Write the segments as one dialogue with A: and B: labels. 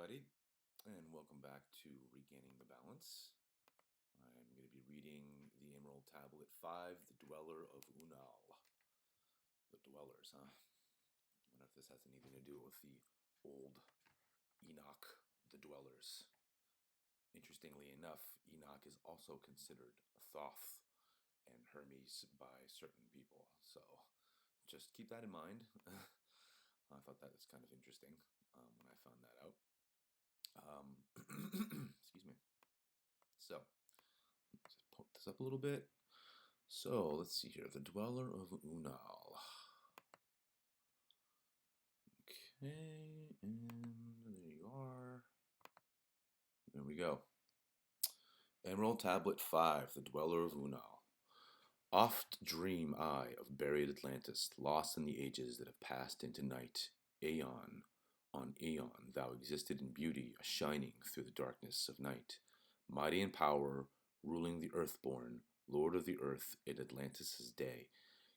A: everybody, and welcome back to Regaining the Balance. I'm going to be reading the Emerald Tablet 5, The Dweller of Unal. The Dwellers, huh? I wonder if this has anything to do with the old Enoch, the Dwellers. Interestingly enough, Enoch is also considered Thoth and Hermes by certain people, so just keep that in mind. I thought that was kind of interesting when I found that out. Excuse me. So, let's poke this up a little bit. So, let's see here. The Dweller of Unal. Okay, and there you are. There we go. Emerald Tablet 5, The Dweller of Unal. Oft dream I of buried Atlantis, lost in the ages that have passed into night. Aeon on aeon thou existed in beauty, a shining through the darkness of night. Mighty in power, ruling the earthborn, lord of the earth in Atlantis' day.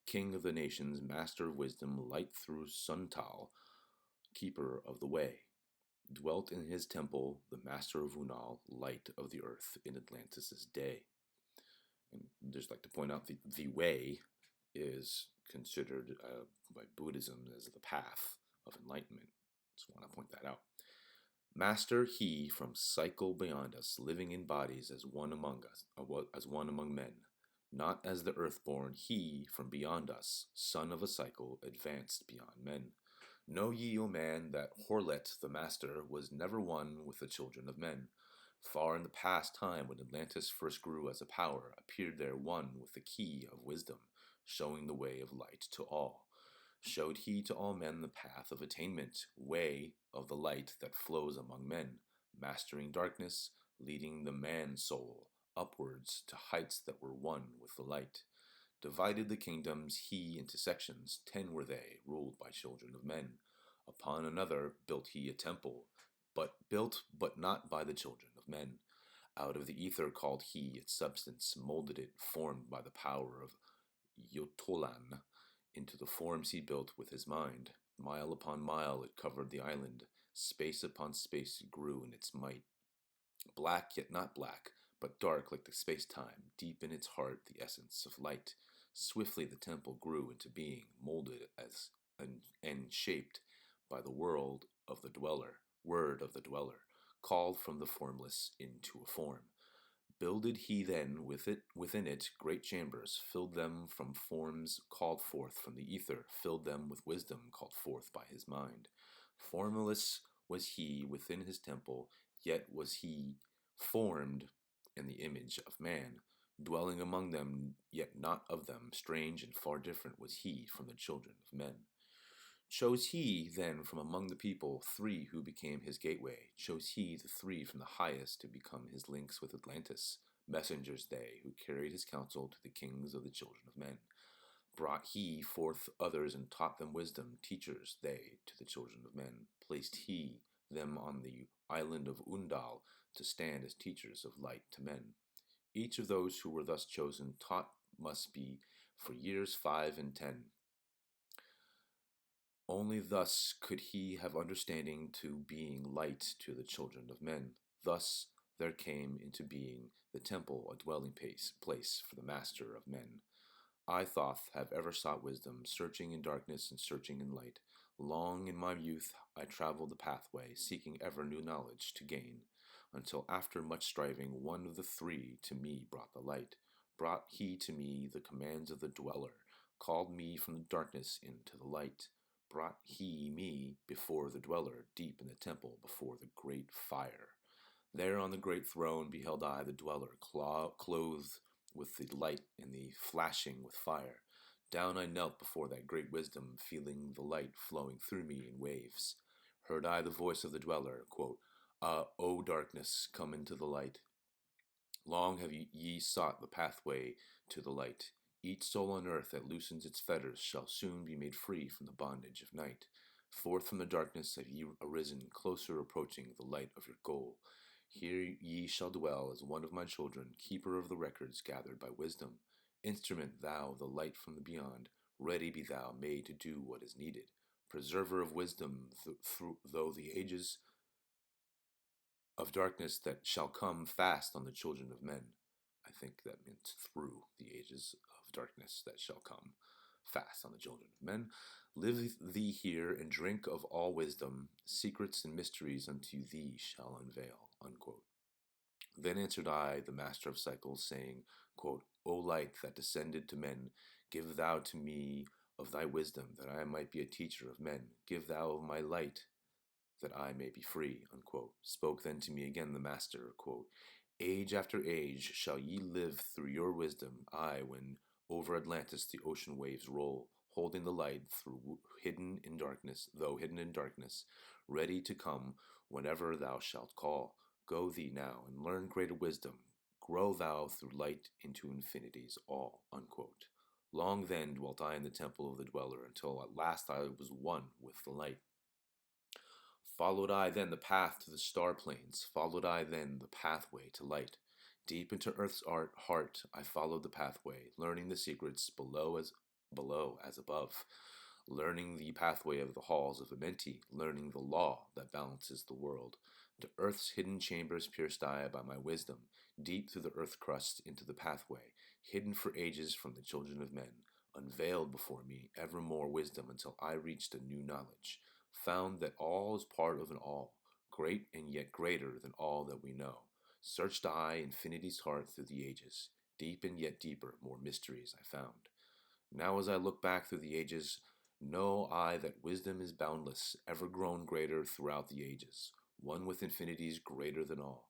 A: King of the nations, master of wisdom, light through Suntal, keeper of the way. Dwelt in his temple, the master of Unal, light of the earth in Atlantis' day. And just like to point out the way is considered by Buddhism as the path of enlightenment. Just want to point that out. Master he from cycle beyond us, living in bodies as one among us, as one among men. Not as the earthborn, he from beyond us, son of a cycle, advanced beyond men. Know ye, O man, that Horlet the master was never one with the children of men. Far in the past time, when Atlantis first grew as a power, appeared there one with the key of wisdom, showing the way of light to all. Showed he to all men the path of attainment, way of the light that flows among men, mastering darkness, leading the man soul upwards to heights that were one with the light. Divided the kingdoms he into sections, 10 were they, ruled by children of men. Upon another built he a temple, but not by the children of men. Out of the ether called he its substance, molded it, formed by the power of Yotolan. Into the forms he built with his mind. Mile upon mile it covered the island. Space upon space it grew in its might. Black yet not black, but dark like the space-time, deep in its heart the essence of light. Swiftly the temple grew into being, molded as and shaped by the word of the dweller, called from the formless into a form. Builded he then within it great chambers, filled them from forms called forth from the ether, filled them with wisdom called forth by his mind. Formless was he within his temple, yet was he formed in the image of man, dwelling among them, yet not of them. Strange and far different was he from the children of men. Chose he, then, from among the people 3 who became his gateway. Chose he the 3 from the highest to become his links with Atlantis. Messengers they, who carried his counsel to the kings of the children of men. Brought he forth others and taught them wisdom. Teachers they to the children of men. Placed he them on the island of Undal to stand as teachers of light to men. Each of those who were thus chosen taught must be for years 5 and 10. Only thus could he have understanding to being light to the children of men. Thus there came into being the temple, a dwelling place for the master of men. I, Thoth, have ever sought wisdom, searching in darkness and searching in light. Long in my youth I traveled the pathway, seeking ever new knowledge to gain, until after much striving one of the 3 to me brought the light. Brought he to me the commands of the dweller, called me from the darkness into the light. Brought he me before the dweller, deep in the temple, before the great fire. There on the great throne beheld I the dweller, clothed with the light and the flashing with fire. Down I knelt before that great wisdom, feeling the light flowing through me in waves. Heard I the voice of the dweller, quote, O darkness, come into the light. Long have ye sought the pathway to the light. Each soul on earth that loosens its fetters shall soon be made free from the bondage of night. Forth from the darkness have ye arisen, closer approaching the light of your goal. Here ye shall dwell as one of my children, keeper of the records gathered by wisdom. Instrument thou the light from the beyond, ready be thou made to do what is needed. Preserver of wisdom, though the ages of darkness that shall come fast on the children of men. I think that meant through the ages of darkness that shall come fast on the children of men. Live thee here and drink of all wisdom, secrets and mysteries unto thee shall unveil. Unquote. Then answered I, the master of cycles, saying, quote, O light that descended to men, give thou to me of thy wisdom, that I might be a teacher of men. Give thou of my light, that I may be free. Unquote. Spoke then to me again the master, quote, Age after age shall ye live through your wisdom, I, when over Atlantis the ocean waves roll, holding the light through hidden in darkness, though hidden in darkness, ready to come whenever thou shalt call. Go thee now and learn greater wisdom. Grow thou through light into infinities all. Unquote. Long then dwelt I in the temple of the dweller, until at last I was one with the light. Followed I then the path to the star plains, followed I then the pathway to light. Deep into earth's heart I followed the pathway, learning the secrets below as above, learning the pathway of the halls of Amenti, learning the law that balances the world. To earth's hidden chambers pierced I by my wisdom, deep through the earth crust into the pathway, hidden for ages from the children of men, unveiled before me ever more wisdom until I reached a new knowledge, found that all is part of an all, great and yet greater than all that we know. Searched I infinity's heart through the ages, deep and yet deeper, more mysteries I found. Now as I look back through the ages, know I that wisdom is boundless, ever grown greater throughout the ages, one with infinities greater than all.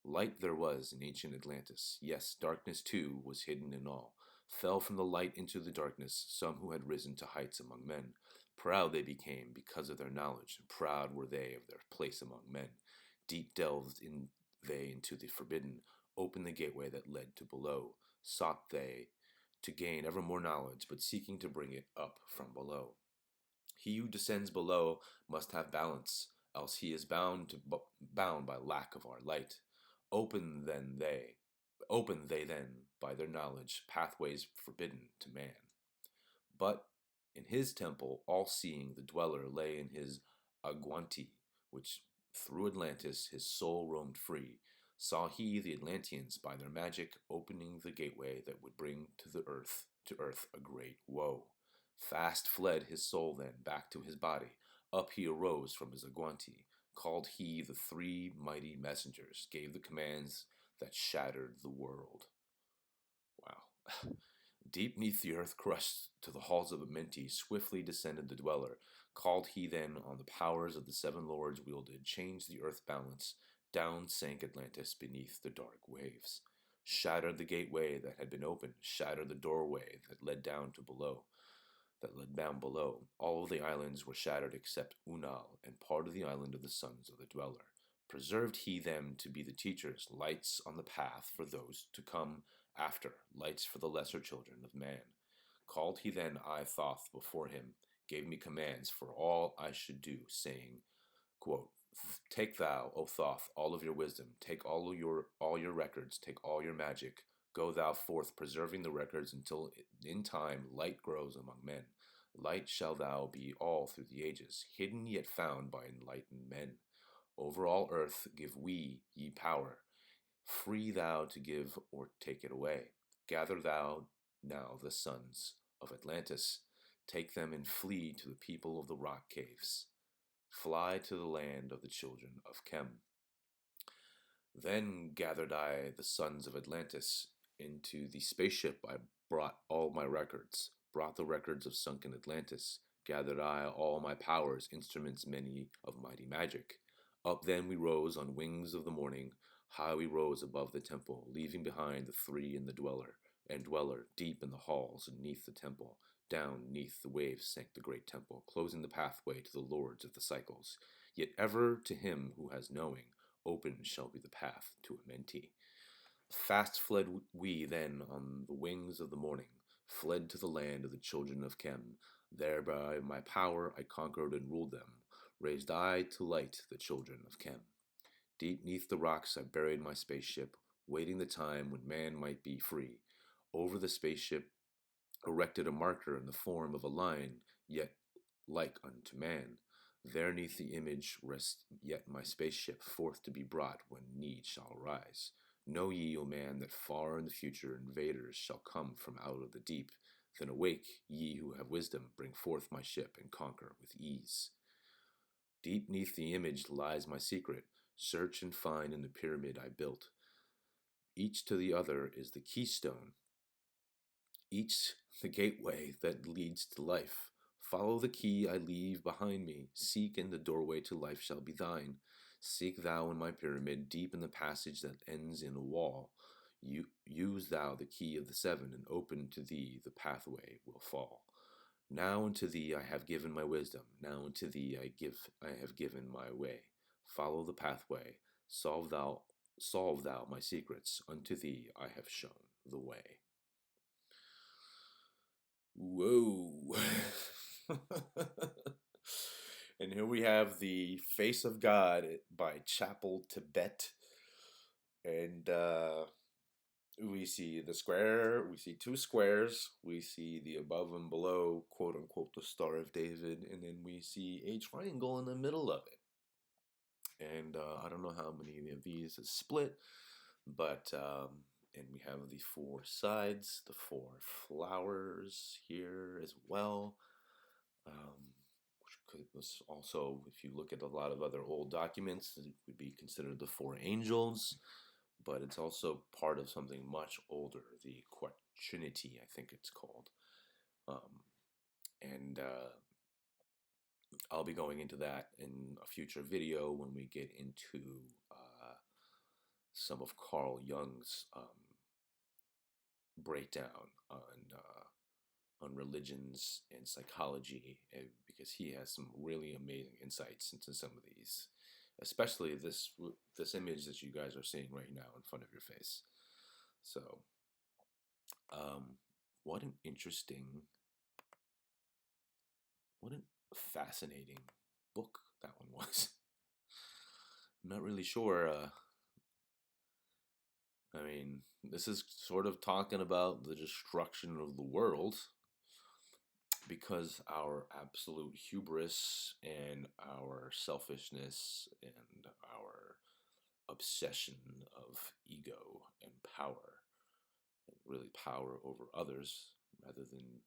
A: Light there was in ancient Atlantis, yes, darkness too was hidden in all. Fell from the light into the darkness some who had risen to heights among men. Proud they became because of their knowledge, and proud were they of their place among men. Deep delved in they into the forbidden, opened the gateway that led to below. Sought they to gain ever more knowledge, but seeking to bring it up from below. He who descends below must have balance, else he is bound by lack of our light. Open then they, open they then by their knowledge pathways forbidden to man. But in his temple, all-seeing, the dweller lay in his Aguanti, which through Atlantis his soul roamed free. Saw he the Atlanteans by their magic opening the gateway that would bring to earth a great woe. Fast fled his soul then back to his body. Up he arose from his Aguanti. Called he the three mighty messengers, gave the commands that shattered the world. Wow. Deep neath the earth crushed to the halls of Amenti, swiftly descended the dweller. Called he then on the powers of the seven lords wielded, changed the earth balance. Down sank Atlantis beneath the dark waves. Shattered the gateway that had been opened, shattered the doorway that led down below. All of the islands were shattered except Unal, and part of the island of the sons of the dweller. Preserved he them to be the teachers, lights on the path for those to come after, lights for the lesser children of man. Called he then I Thoth before him, gave me commands for all I should do, saying, quote, Take thou, O Thoth, all of your wisdom, take all your records, take all your magic, go thou forth preserving the records until in time light grows among men. Light shall thou be all through the ages, hidden yet found by enlightened men. Over all earth give we ye power, free thou to give or take it away. Gather thou now the sons of Atlantis, take them and flee to the people of the rock caves. Fly to the land of the children of Chem. Then gathered I the sons of Atlantis into the spaceship. I brought all my records, brought the records of sunken Atlantis. Gathered I all my powers, instruments many of mighty magic. Up then we rose on wings of the morning. High we rose above the temple, leaving behind the three and the dweller, deep in the halls and neath the temple. Down neath the waves sank the great temple, closing the pathway to the lords of the cycles. Yet ever to him who has knowing, open shall be the path to Amenti. Fast fled we then on the wings of the morning, fled to the land of the children of Chem. There by my power I conquered and ruled them, raised I to light the children of Chem. Deep neath the rocks I buried my spaceship, waiting the time when man might be free. Over the spaceship erected a marker in the form of a lion, yet like unto man. There neath the image rests yet my spaceship, forth to be brought when need shall arise. Know ye, O man, that far in the future invaders shall come from out of the deep. Then awake, ye who have wisdom, bring forth my ship and conquer with ease. Deep neath the image lies my secret. Search and find in the pyramid I built. Each to the other is the keystone, each the gateway that leads to life. Follow the key I leave behind me. Seek, and the doorway to life shall be thine. Seek thou in my pyramid, deep in the passage that ends in a wall. Use thou the key of the seven, and open to thee the pathway will fall. Now unto thee I have given my wisdom. Now unto thee I have given my way. Follow the pathway. Solve thou my secrets. Unto thee I have shown the way. Whoa. And here we have The Face of God by Chapel Tibet. And we see the square, we see two squares, we see the above and below, quote unquote, the Star of David, and then we see a triangle in the middle of it. And I don't know how many of these is split, but and we have the four sides, the four flowers here as well. Which was also, if you look at a lot of other old documents, it would be considered the four angels, but it's also part of something much older, the Quatrinity, I think it's called. And I'll be going into that in a future video when we get into some of Carl Jung's breakdown on religions and psychology, because he has some really amazing insights into some of these, especially this image that you guys are seeing right now in front of your face. So, what an interesting, what a fascinating book that one was. I'm not really sure. I mean, this is sort of talking about the destruction of the world, because our absolute hubris and our selfishness and our obsession of ego and power, and really power over others rather than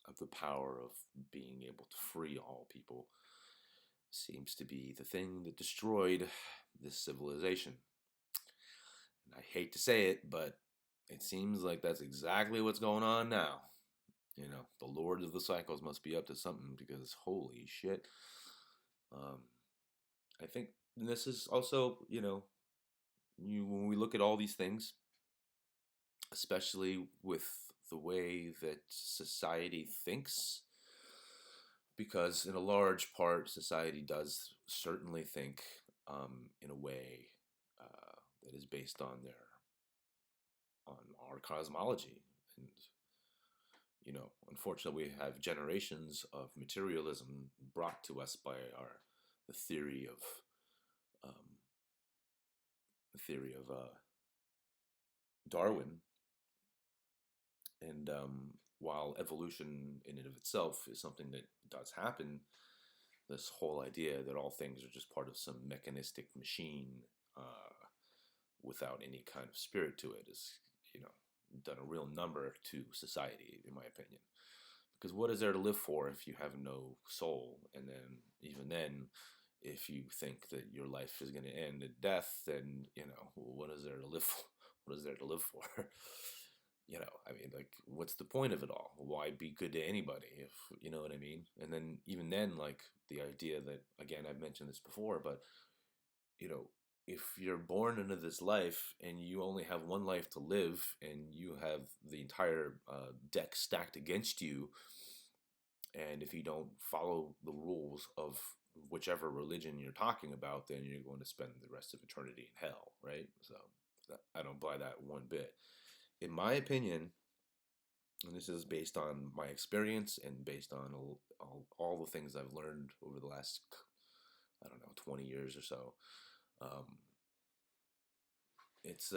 A: of the power of being able to free all people, seems to be the thing that destroyed this civilization. And I hate to say it, but it seems like that's exactly what's going on now. You know, the Lord of the Cycles must be up to something, because holy shit. I think this is also, when we look at all these things, especially with the way that society thinks, because in a large part, society does certainly think in a way that is based on our cosmology. And unfortunately, we have generations of materialism brought to us by the theory of Darwin. And while evolution in and of itself is something that does happen, this whole idea that all things are just part of some mechanistic machine without any kind of spirit to it is, done a real number to society, in my opinion. Because what is there to live for if you have no soul? And then, even then, if you think that your life is going to end at death, then, what is there to live for? What is there to live for? I mean, like, what's the point of it all? Why be good to anybody, if you know what I mean? And then, even then, like, the idea that, again, I've mentioned this before, but, if you're born into this life and you only have one life to live, and you have the entire deck stacked against you, and if you don't follow the rules of whichever religion you're talking about, then you're going to spend the rest of eternity in hell, right? So I don't buy that one bit. In my opinion, and this is based on my experience and based on all the things I've learned over the last, 20 years or so, it's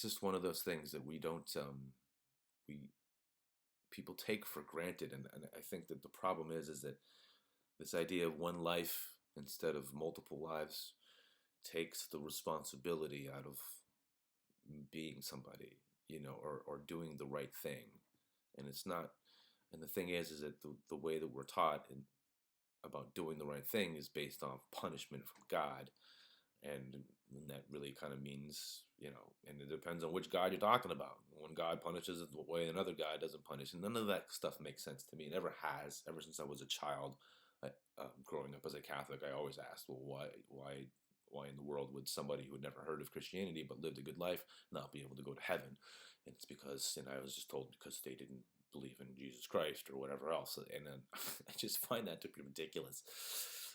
A: just one of those things that we don't people take for granted, and I think that the problem is that this idea of one life instead of multiple lives takes the responsibility out of being somebody, or doing the right thing. And it's not. And the thing is that the way that we're taught about doing the right thing is based on punishment from God, and that really kind of means, and it depends on which God you're talking about. One God punishes the way another God doesn't punish, and none of that stuff makes sense to me. It never has. Ever since I was a child, growing up as a Catholic, I always asked, well, why in the world would somebody who had never heard of Christianity but lived a good life not be able to go to heaven? And it's because, and I was just told because they didn't believe in Jesus Christ or whatever else, and I just find that to be ridiculous.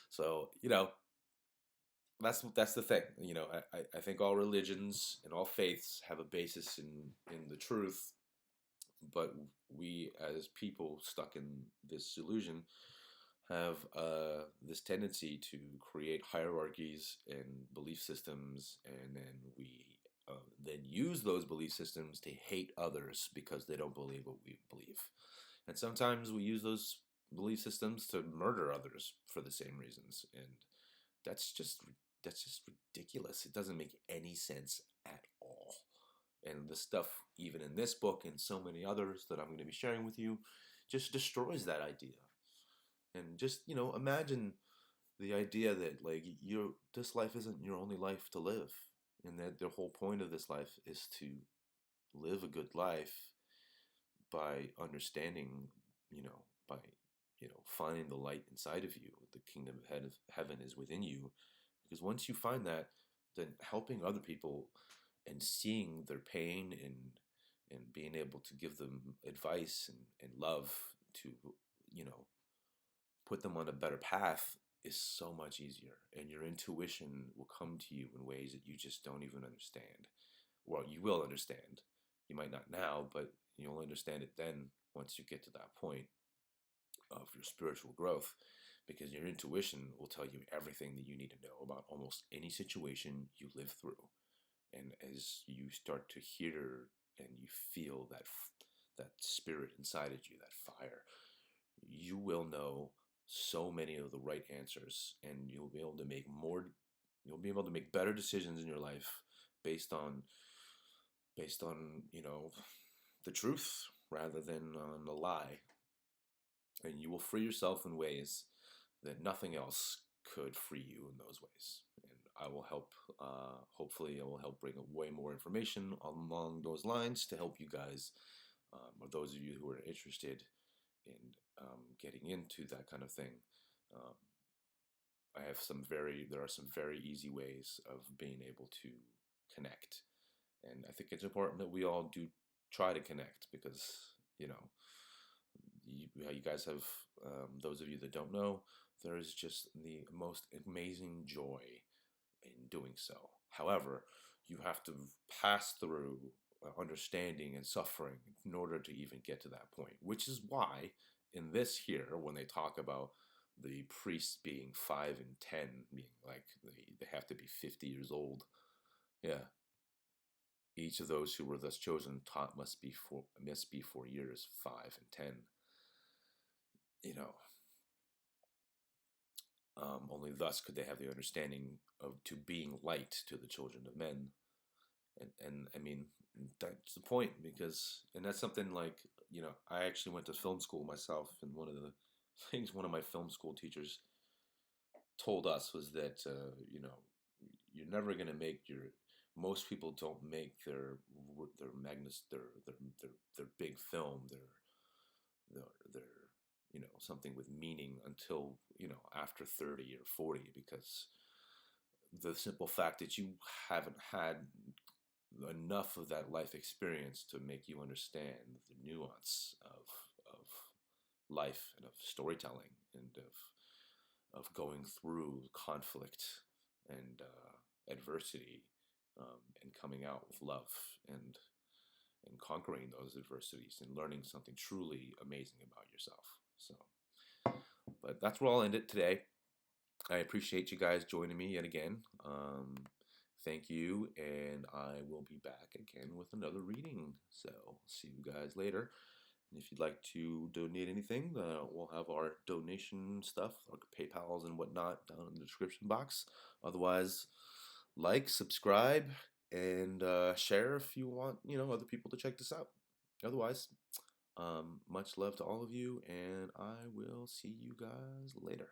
A: So that's the thing. I think all religions and all faiths have a basis in the truth, but we as people stuck in this illusion have this tendency to create hierarchies and belief systems, and then we then use those belief systems to hate others because they don't believe what we believe. And sometimes we use those belief systems to murder others for the same reasons. And that's just ridiculous. It doesn't make any sense at all. And the stuff, even in this book and so many others that I'm going to be sharing with you, just destroys that idea. And just, imagine the idea that this life isn't your only life to live, and that the whole point of this life is to live a good life by understanding, by finding the light inside of you. The kingdom of heaven is within you, because once you find that, then helping other people and seeing their pain and being able to give them advice and love to put them on a better path is so much easier, and your intuition will come to you in ways that you just don't even understand. Well, you will understand. You might not now, but you'll understand it then once you get to that point of your spiritual growth, because your intuition will tell you everything that you need to know about almost any situation you live through. And as you start to hear and you feel that spirit inside of you, that fire, you will know so many of the right answers, and you'll be able to make better decisions in your life based on the truth rather than on a lie. And you will free yourself in ways that nothing else could free you in those ways. And I will help, hopefully I will help bring way more information along those lines to help you guys, or those of you who are interested in getting into that kind of thing. Um, there are some very easy ways of being able to connect. And I think it's important that we all do try to connect, because, you guys have, those of you that don't know, there is just the most amazing joy in doing so. However, you have to pass through understanding and suffering in order to even get to that point, which is why in this here, when they talk about the priests being 5 and 10, being like they have to be 50 years old. Yeah. Each of those who were thus chosen taught must be for years 5 and 10. Only thus could they have the understanding of to being light to the children of men. And I mean, that's the point, because, and that's something like, I actually went to film school myself, and one of the things one of my film school teachers told us was that, you're never going to make most people don't make their big film, their something with meaning until, after 30 or 40, because the simple fact that you haven't had enough of that life experience to make you understand the nuance of life and of storytelling and of going through conflict and adversity, and coming out with love and conquering those adversities and learning something truly amazing about yourself. So, but that's where I'll end it today. I appreciate you guys joining me yet again. Thank you, and I will be back again with another reading. So, see you guys later, And if you'd like to donate anything, we'll have our donation stuff, like PayPal's and whatnot, down in the description box. Otherwise, like, subscribe, and share if you want, other people to check this out. Otherwise, much love to all of you, and I will see you guys later.